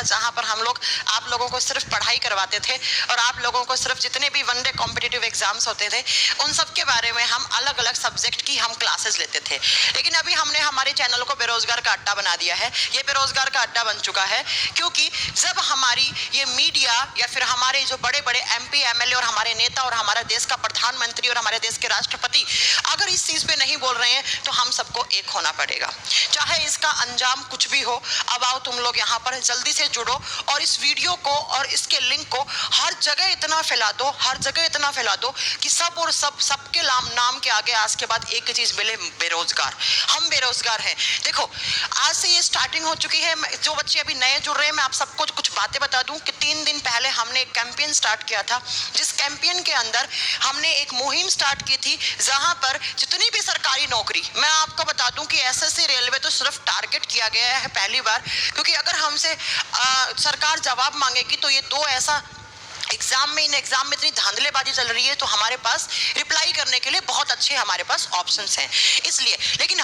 जहां पर हम लोग आप लोगों को सिर्फ पढ़ाई करवाते थे और आप लोगों को सिर्फ जितने भी वनडे कॉम्पिटिटिव एग्जाम्स होते थे उन सब के बारे में हम अलग अलग सब्जेक्ट की हम क्लासेस लेते थे। लेकिन अभी हमने हमारे चैनल को बेरोजगार का अड्डा बना दिया है। ये बेरोजगार का अड्डा बन चुका है क्योंकि जब हमारी ये मीडिया या फिर हमारे जो बड़े बड़े MP MLA और हमारे नेता और हमारे देश का प्रधानमंत्री और हमारे देश के राष्ट्रपति अगर इस चीज पे नहीं बोल रहे हैं तो हम सबको एक होना पड़ेगा, चाहे इसका अंजाम कुछ भी हो। अब आओ तुम लोग यहाँ पर जल्दी से जुड़ो और इस वीडियो को और इसके लिंक को हर जगह इतना फैला दो, हर जगह इतना फैला दो कि सब और सबके नाम के आगे आज के बाद एक चीज मिले, बेरोजगार। हम बेरोजगार हैं। देखो आज से ये स्टार्टिंग हो चुकी है। जो बच्चे अभी नए जुड़ रहे हैं मैं आप सबको कुछ बातें बता दूं कि 3 दिन पहले हमने एक कैंपेन स्टार्ट किया था, जिस कैंपेन के अंदर हमने एक मुहिम स्टार्ट की थी जहां पर जितनी भी सरकारी नौकरी, मैं आपको बता दूं कि SSC रेलवे तो सिर्फ टारगेट किया गया है पहली बार, क्योंकि अगर हमसे सरकार जवाब मांगेगी तो ये दो ऐसा एग्जाम में इतनी धांधलेबाजी चल रही है तो हमारे पास रिप्लाई करने के लिए बहुत अच्छे हमारे पास ऑप्शंस हैं। इसलिए लेकिन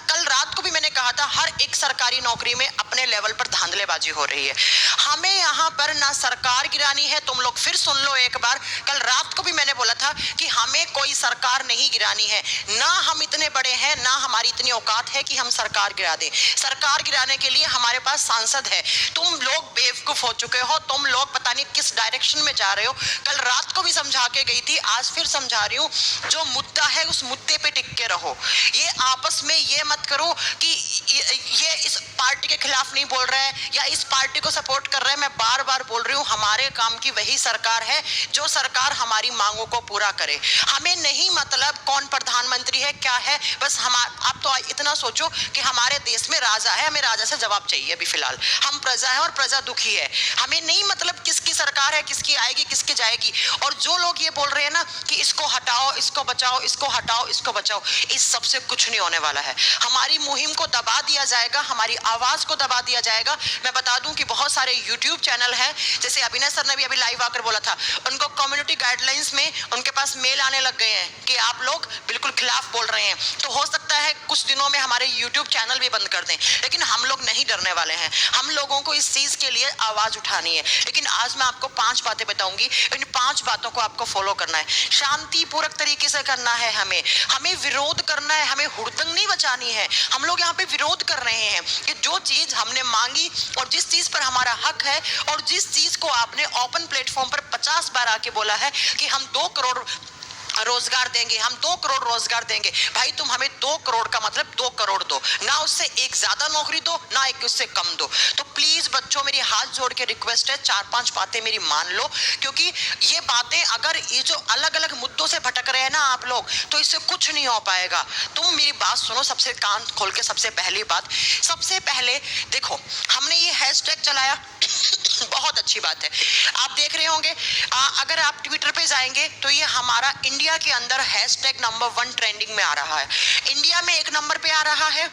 कल रात को भी मैंने कहा था हर एक सरकारी नौकरी में अपने लेवल पर धांधलेबाजी हो रही है। हमें यहाँ पर ना सरकार गिरानी है। तुम लोग फिर सुन लो एक बार, कल रात को भी मैंने बोला था कि हमें कोई सरकार नहीं गिरानी है। ना हम इतने बड़े हैं, ना हमारी इतनी औकात है कि हम सरकार गिरा दें। सरकार गिराने के लिए हमारे पास सांसद है। तुम लोग बेवकूफ हो चुके हो, तुम लोग पता नहीं किस डायरेक्शन में जा रहे हो। कल रात को भी समझा के गई थी, आज फिर समझा रही हूँ, जो मुद्दा है उस मुद्दे पे टिक के रहो। ये आपस में ये मत करो कि ये इस पार्टी के खिलाफ नहीं बोल रहा है या इस पार्टी को सपोर्ट कर रहा है। मैं बार बार बोल रही हूँ हमारे काम की वही सरकार है जो सरकार हमारी मांगों को पूरा करे। हमें नहीं मतलब कौन प्रधानमंत्री है क्या है, बस आप तो इतना सोचो कि हमारे देश में राजा है, हमें राजा से जवाब चाहिए। अभी फिलहाल हम प्रजा है और प्रजा दुखी है। हमें नहीं मतलब किसकी सरकार है, किसकी आएगी किसकी जाएगी। और जो लोग ये बोल रहे हैं ना कि इसको हटाओ, इसको बचाओ, इसको हटाओ, इसको बचाओ, इस सबसे कुछ नहीं होने वाला है। हमारी मुहिम को दबा दिया जाएगा, हमारी आवाज को दबा दिया जाएगा। मैं बता दूं कि बहुत सारे YouTube चैनल हैं, जैसे अभिनय सर ने भी अभी लाइव आकर बोला था, उनको कम्युनिटी गाइडलाइंस में उनके पास मेल आने लग गए हैं कि आप लोग बिल्कुल खिलाफ बोल रहे हैं। तो हो सकता है कुछ दिनों में हमारे YouTube चैनल भी बंद कर दें, लेकिन हम लोग नहीं डरने वाले हैं। हम लोगों को इस चीज के लिए आवाज उठानी है। लेकिन आज मैं आपको 5 बातें बताऊंगी, इन 5 बातों को आपको फॉलो करना है, शांतिपूर्वक तरीके से करना है। हमें विरोध करना है, हमें हुड़दंग नहीं बचानी है। हम लोग यहाँ पे विरोध कर रहे हैं कि जो चीज हमने मांगी और जिस चीज पर हमारा हक है और जिस चीज को आपने ओपन प्लेटफॉर्म पर 50 बार आके बोला है कि हम 2 करोड़ रोजगार देंगे, हम 2 करोड़ रोजगार देंगे। भाई तुम हमें 2 करोड़ का मतलब 2 करोड़ दो ना, उससे एक ज्यादा नौकरी दो ना एक उससे कम दो। तो प्लीज बच्चों मेरी हाथ जोड़ के रिक्वेस्ट है, 4-5 बातें मेरी मान लो, क्योंकि ये बातें अगर ये जो अलग अलग मुद्दों से भटक रहे हैं ना आप लोग, तो इससे कुछ नहीं हो पाएगा। तुम मेरी बात सुनो, सबसे कान खोल के। सबसे पहली बात, सबसे पहले देखो हमने ये हैशटैग चलाया बहुत अच्छी बात है। आप देख रहे होंगे अगर आप ट्विटर पे जाएंगे तो ये हमारा इंडिया के अंदर हैशटैग नंबर 1 ट्रेंडिंग में आ रहा है। इंडिया में 1 नंबर पे आ रहा है।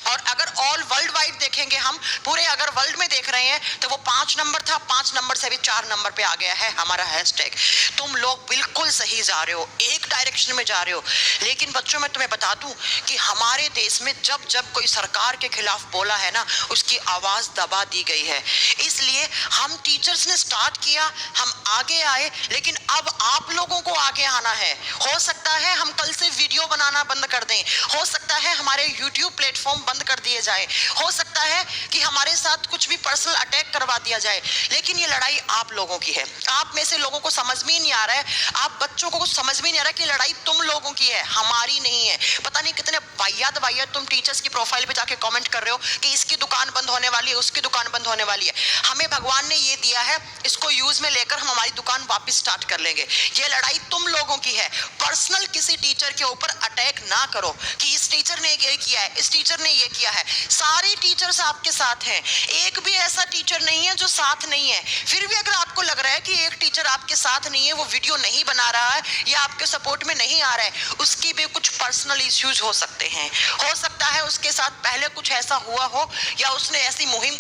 और अगर ऑल वर्ल्ड वाइड देखेंगे, हम पूरे अगर वर्ल्ड में देख रहे हैं तो वो 5 नंबर था, 5 नंबर से भी 4 नंबर पे आ गया है हमारा हैशटैग। तुम लोग बिल्कुल सही जा रहे हो, एक डायरेक्शन में जा रहे हो। लेकिन बच्चों मैं तुम्हें बता दूं कि हमारे देश में जब जब कोई सरकार के खिलाफ बोला है ना, उसकी आवाज दबा दी गई है। इसलिए हम टीचर्स ने स्टार्ट किया, हम आगे आए, लेकिन अब आप लोगों को आगे आना है। हो सकता है हम कल से वीडियो बनाना बंद कर दें, हो सकता है हमारे यूट्यूब प्लेटफॉर्म बंद कर दिए जाए, हो सकता है कि हमारे साथ कुछ भी पर्सनल अटैक करवा दिया जाए, लेकिन ये लड़ाई आप लोगों की है। आप में से लोगों को समझ में नहीं आ रहा है, आप बच्चों को कुछ समझ में नहीं आ रहा कि लड़ाई तुम लोगों की है, हमारी नहीं है। पता नहीं कितने वाहियात तुम टीचर्स की प्रोफाइल पे जाके कमेंट कर रहे हो कि इसकी दुकान बंद होने वाली है, उसकी दुकान बंद होने वाली है। हमें भगवान ने ये दिया है, इसको यूज में लेकर हम हमारी दुकान वापस स्टार्ट कर लेंगे। ये लड़ाई तुम लोगों की है। पर्सनल किसी टीचर के ऊपर अटैक ना करो कि इस टीचर ने ये किया है, इस टीचर ने ये किया है। सारे टीचर्स आपके साथ हैं, एक भी ऐसा टीचर नहीं है जो साथ नहीं है। फिर भी अगर आपको लग रहा है कि एक टीचर आपके साथ नहीं है, वो वीडियो नहीं बना रहा है या आपके सपोर्ट में नहीं आ रहा है, उसकी भी कुछ पर्सनल इश्यूज हो सकते हैं। हो सकता है उसके साथ पहले कुछ ऐसा हुआ हो या उसने ऐसी मुहिम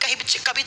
कभी